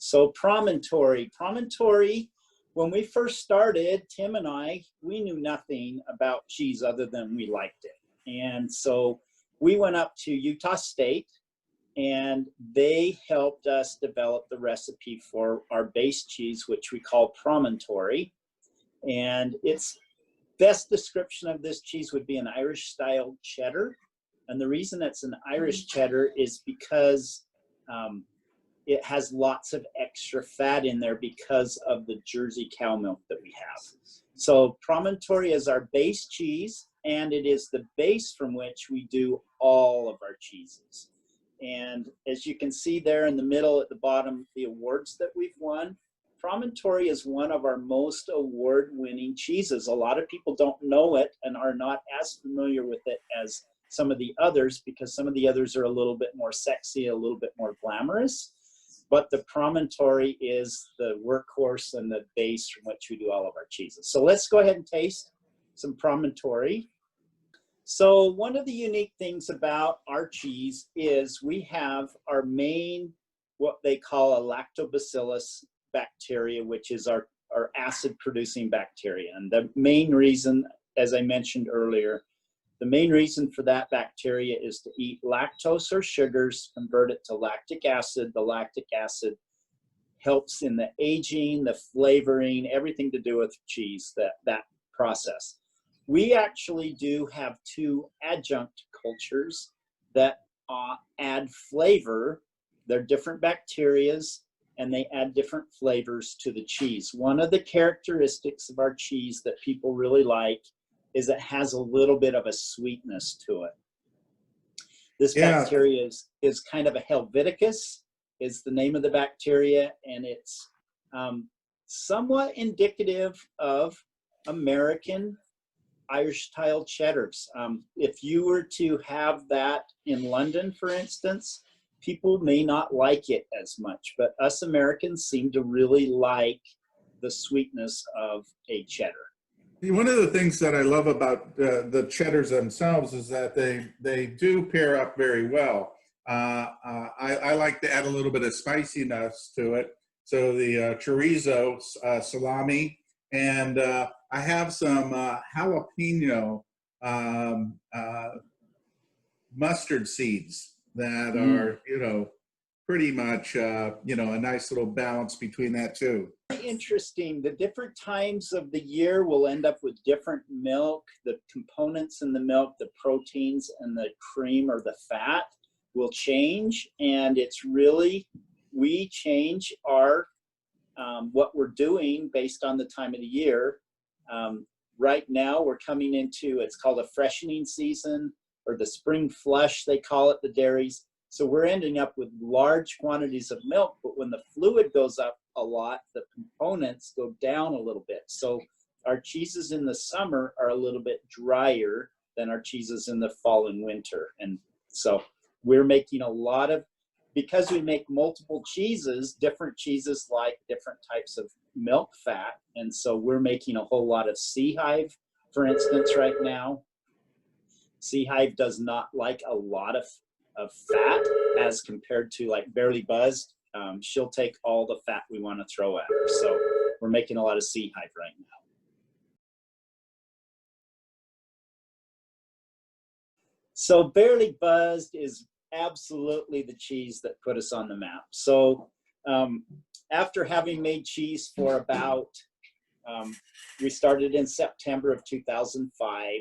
So Promontory, when we first started, Tim and I, we knew nothing about cheese other than we liked it. And so we went up to Utah State, and they helped us develop the recipe for our base cheese, which we call Promontory. And its best description of this cheese would be an Irish style cheddar. And the reason it's an Irish cheddar is because it has lots of extra fat in there because of the Jersey cow milk that we have. So Promontory is our base cheese, and it is the base from which we do all of our cheeses. And as you can see there in the middle at the bottom, the awards that we've won, Promontory is one of our most award-winning cheeses. A lot of people don't know it and are not as familiar with it as some of the others, because some of the others are a little bit more sexy, a little bit more glamorous. But the Promontory is the workhorse and the base from which we do all of our cheeses. So let's go ahead and taste some Promontory. So one of the unique things about our cheese is we have our main, what they call a lactobacillus bacteria, which is our acid producing bacteria. And the main reason, as I mentioned earlier, the main reason for that bacteria is to eat lactose or sugars, convert it to lactic acid. The lactic acid helps in the aging, the flavoring, everything to do with cheese, that process. We actually do have two adjunct cultures that add flavor. They're different bacterias, and they add different flavors to the cheese. One of the characteristics of our cheese that people really like is it has a little bit of a sweetness to it. This bacteria is kind of a Helveticus, is the name of the bacteria, and it's somewhat indicative of American Irish-style cheddars. If you were to have that in London, for instance, people may not like it as much, but us Americans seem to really like the sweetness of a cheddar. One of the things that I love about the cheddars themselves is that they do pair up very well. I like to add a little bit of spiciness to it. So the chorizo, salami, and I have some jalapeno mustard seeds that are, pretty much, a nice little balance between that too. Very interesting. The different times of the year will end up with different milk. The components in the milk, the proteins and the cream or the fat will change. And it's really, we change our, what we're doing based on the time of the year. Right now we're coming into, it's called a freshening season, or the spring flush, they call it, the dairies. So we're ending up with large quantities of milk, but when the fluid goes up a lot, the components go down a little bit. So our cheeses in the summer are a little bit drier than our cheeses in the fall and winter. And so we're making a lot of, because we make multiple cheeses, different cheeses like different types of milk fat. And so we're making a whole lot of Beehive, for instance, right now. Beehive does not like a lot of fat as compared to like Barely Buzzed. She'll take all the fat we want to throw at her. So we're making a lot of Beehive right now. So Barely Buzzed is absolutely the cheese that put us on the map. So after having made cheese for about, we started in September of 2005.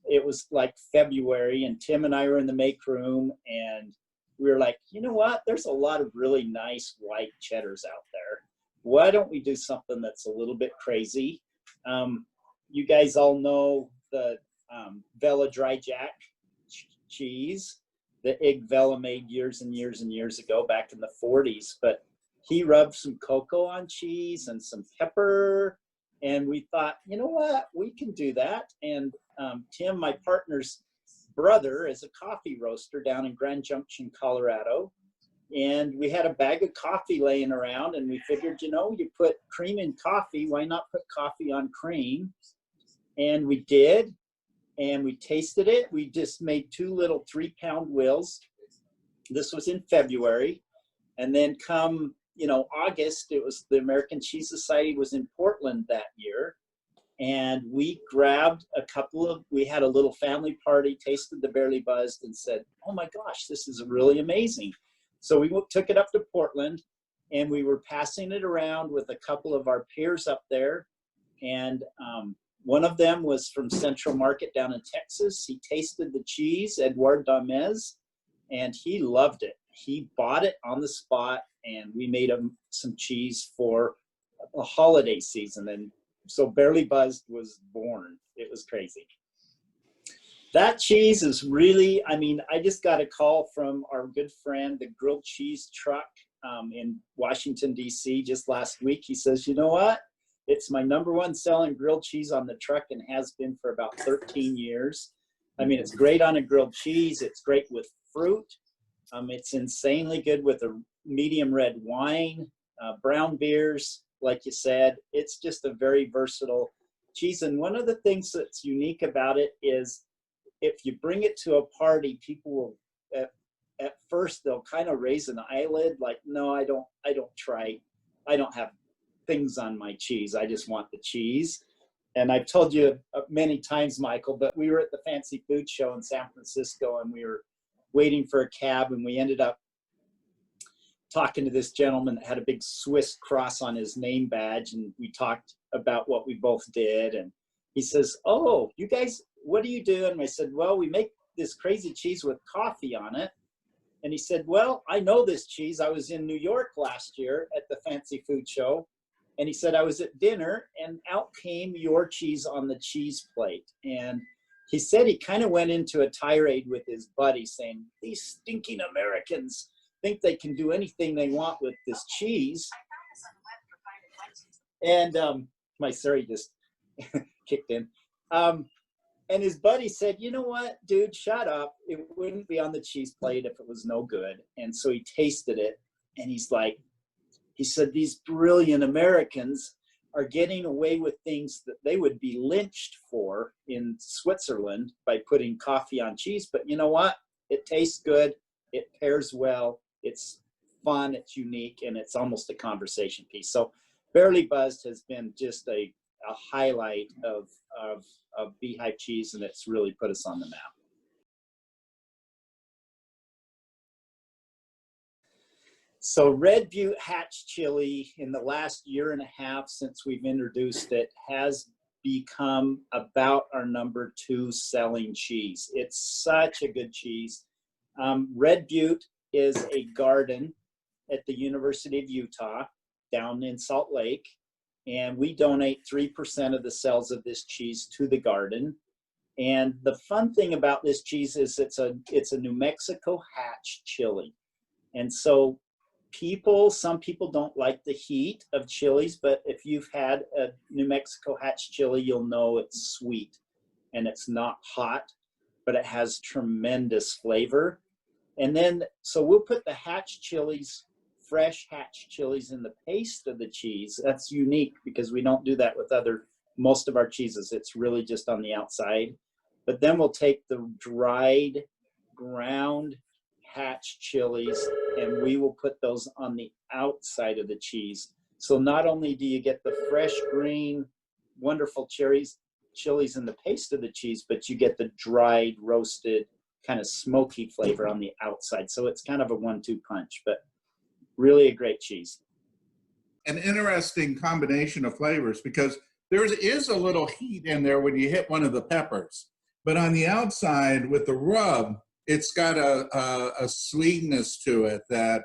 It was like February, and Tim and I were in the make room, and we were like, you know what? There's a lot of really nice white cheddars out there. Why don't we do something that's a little bit crazy? You guys all know the Vella Dry Jack cheese that Ig Vella made years and years and years ago, back in the 40s. But he rubbed some cocoa on cheese and some pepper, and we thought, you know what? We can do that. And Tim, my partner's brother, is a coffee roaster down in Grand Junction, Colorado. And we had a bag of coffee laying around, and we figured, you put cream in coffee, why not put coffee on cream? And we did, and we tasted it. We just made 2 little 3-pound wheels. This was in February. And then come you know, August, it was the American Cheese Society was in Portland that year. And we grabbed we had a little family party, tasted the Barely Buzzed, and said, oh my gosh, this is really amazing. So we took it up to Portland, and we were passing it around with a couple of our peers up there. And one of them was from Central Market down in Texas. He tasted the cheese, Edouard Damez, and he loved it. He bought it on the spot, and we made him some cheese for a holiday season. And so Barely Buzzed was born. It was crazy. That cheese is really, I mean, I just got a call from our good friend, the grilled cheese truck in Washington, D.C. just last week. He says, you know what? It's my #1 selling grilled cheese on the truck and has been for about 13 years. I mean, it's great on a grilled cheese. It's great with fruit. It's insanely good with a medium red wine, brown beers. Like you said, it's just a very versatile cheese. And one of the things that's unique about it is if you bring it to a party, people will, at first, they'll kind of raise an eyelid, like, no, I don't have things on my cheese. I just want the cheese. And I've told you many times, Michael, but we were at the Fancy Food Show in San Francisco, and we were waiting for a cab, and we ended up talking to this gentleman that had a big Swiss cross on his name badge, and we talked about what we both did. And he says, oh, you guys, what do you do? And I said, well, we make this crazy cheese with coffee on it. And he said, well, I know this cheese. I was in New York last year at the Fancy Food Show. And he said, I was at dinner, and out came your cheese on the cheese plate. And he said he kind of went into a tirade with his buddy saying, these stinking Americans think they can do anything they want with this cheese. And my Siri just kicked in. And his buddy said, you know what, dude, shut up. It wouldn't be on the cheese plate if it was no good. And so he tasted it, and he's like, he said, these brilliant Americans are getting away with things that they would be lynched for in Switzerland by putting coffee on cheese. But you know what? It tastes good. It pairs well. It's fun. It's unique. And it's almost a conversation piece. So Barely Buzzed has been just a highlight of Beehive cheese, and it's really put us on the map. So Red Butte Hatch chili, in the last year and a half since we've introduced it, has become about our #2 selling cheese. It's such a good cheese. Red Butte is a garden at the University of Utah down in Salt Lake, and we donate 3% of the sales of this cheese to the garden. And the fun thing about this cheese is it's a New Mexico Hatch chili. And so some people don't like the heat of chilies, but if you've had a New Mexico Hatch chili, you'll know it's sweet and it's not hot, but it has tremendous flavor. And then, so we'll put the Hatch chilies, fresh Hatch chilies, in the paste of the cheese. That's unique because we don't do that with most of our cheeses. It's really just on the outside. But then we'll take the dried, ground Hatch chilies, and we will put those on the outside of the cheese. So not only do you get the fresh, green, wonderful chilies in the paste of the cheese, but you get the dried, roasted, kind of smoky flavor on the outside. So it's kind of a 1-2 punch, but really a great cheese. An interesting combination of flavors, because there is a little heat in there when you hit one of the peppers, but on the outside with the rub, it's got a sweetness to it that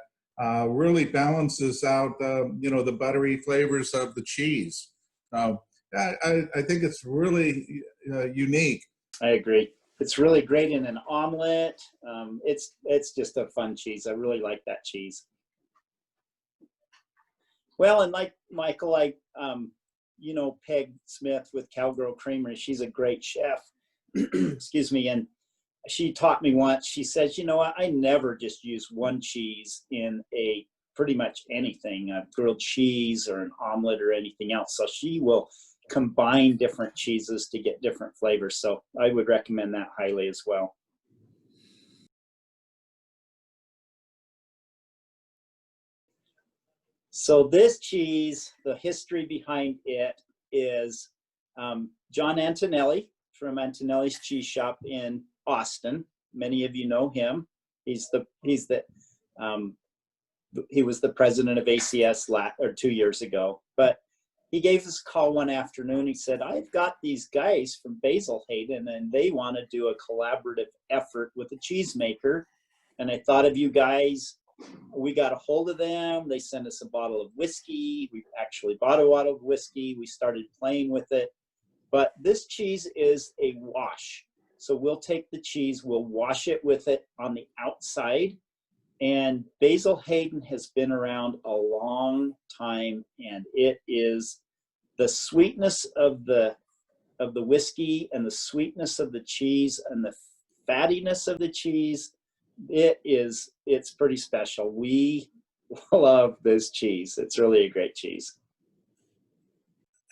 really balances out the buttery flavors of the cheese. I think it's really unique. I agree. It's really great in an omelet. It's just a fun cheese. I really like that cheese. Well, and like Michael, Peg Smith with Cowgirl Creamery, she's a great chef. Excuse me. And she taught me once, she says, you know what, I never just use one cheese in pretty much anything, a grilled cheese or an omelet or anything else. So she will combine different cheeses to get different flavors. So I would recommend that highly as well. So this cheese, the history behind it is John Antonelli from Antonelli's Cheese Shop in Austin. Many of you know him. He was the president of ACS 2 years ago. But he gave us a call one afternoon. He said, "I've got these guys from Basil Hayden, and they want to do a collaborative effort with a cheesemaker. And I thought of you guys." We got a hold of them. They sent us a bottle of whiskey. We actually bought a bottle of whiskey. We started playing with it. But this cheese is a wash. So we'll take the cheese, we'll wash it with it on the outside. And Basil Hayden has been around a long time, and it is the sweetness of the whiskey and the sweetness of the cheese and the fattiness of the cheese. It's pretty special. We love this cheese. It's really a great cheese.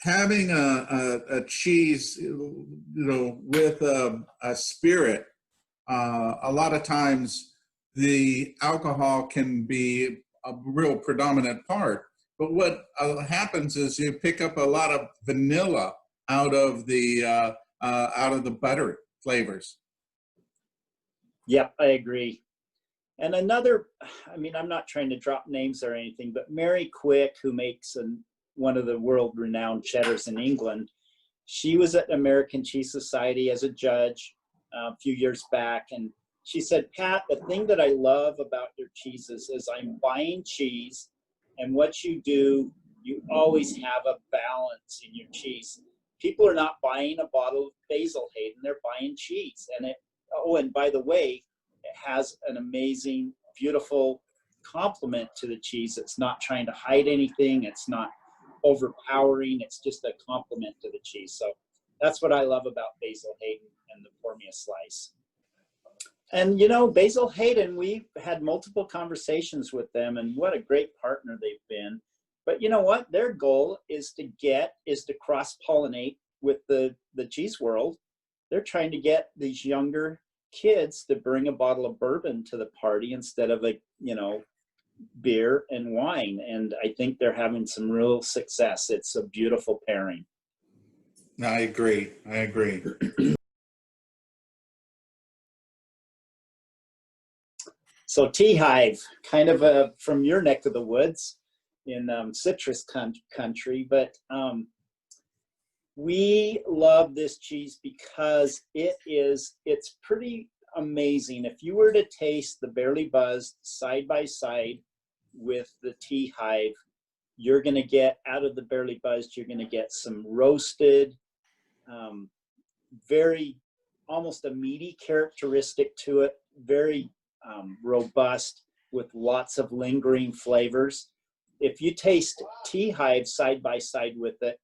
Having a cheese, with a spirit, a lot of times the alcohol can be a real predominant part. But what happens is you pick up a lot of vanilla out of the butter flavors. Yep, I agree. And another, I'm not trying to drop names or anything, but Mary Quick, who makes one of the world-renowned cheddars in England, she was at American Cheese Society as a judge a few years back, and she said, "Pat, the thing that I love about your cheeses is I'm buying cheese, and what you do, you always have a balance in your cheese. People are not buying a bottle of Basil Hayden, they're buying cheese." And by the way, it has an amazing, beautiful complement to the cheese. It's not trying to hide anything. It's not overpowering. It's just a complement to the cheese. So that's what I love about Basil Hayden and the Pour Me a Slice. And Basil Hayden, we've had multiple conversations with them, and what a great partner they've been. But you know what? Their goal is to cross-pollinate with the cheese world. They're trying to get these younger kids to bring a bottle of bourbon to the party instead of beer and wine. And I think they're having some real success. It's a beautiful pairing. I agree. So Beehive, kind of from your neck of the woods in citrus country, but we love this cheese because it's pretty amazing. If you were to taste the Barely Buzzed side by side with the Beehive, you're going to get out of the Barely Buzzed, you're going to get some roasted, very almost a meaty characteristic to it, very robust with lots of lingering flavors. If you taste Beehive side by side with it,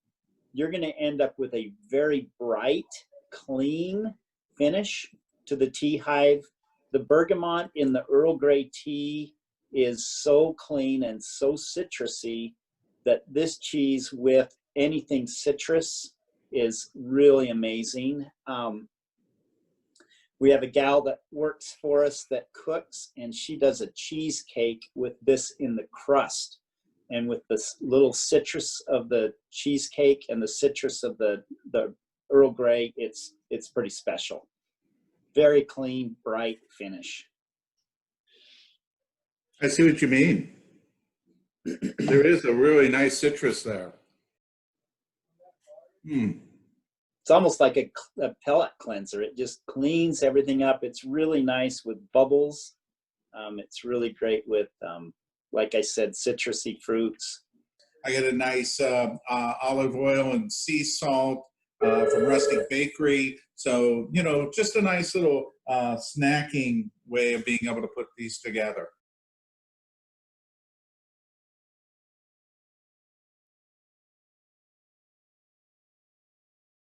you're going to end up with a very bright, clean finish to the Beehive. The bergamot in the Earl Grey tea is so clean and so citrusy that this cheese with anything citrus is really amazing. We have a gal that works for us that cooks, and she does a cheesecake with this in the crust. And with this little citrus of the cheesecake and the citrus of the Earl Grey, it's pretty special. Very clean, bright finish. I see what you mean. There is a really nice citrus there. It's almost like a pellet cleanser. It just cleans everything up. It's really nice with bubbles. It's really great with, like I said, citrusy fruits. I get a nice olive oil and sea salt from Rustic Bakery. So, just a nice little snacking way of being able to put these together.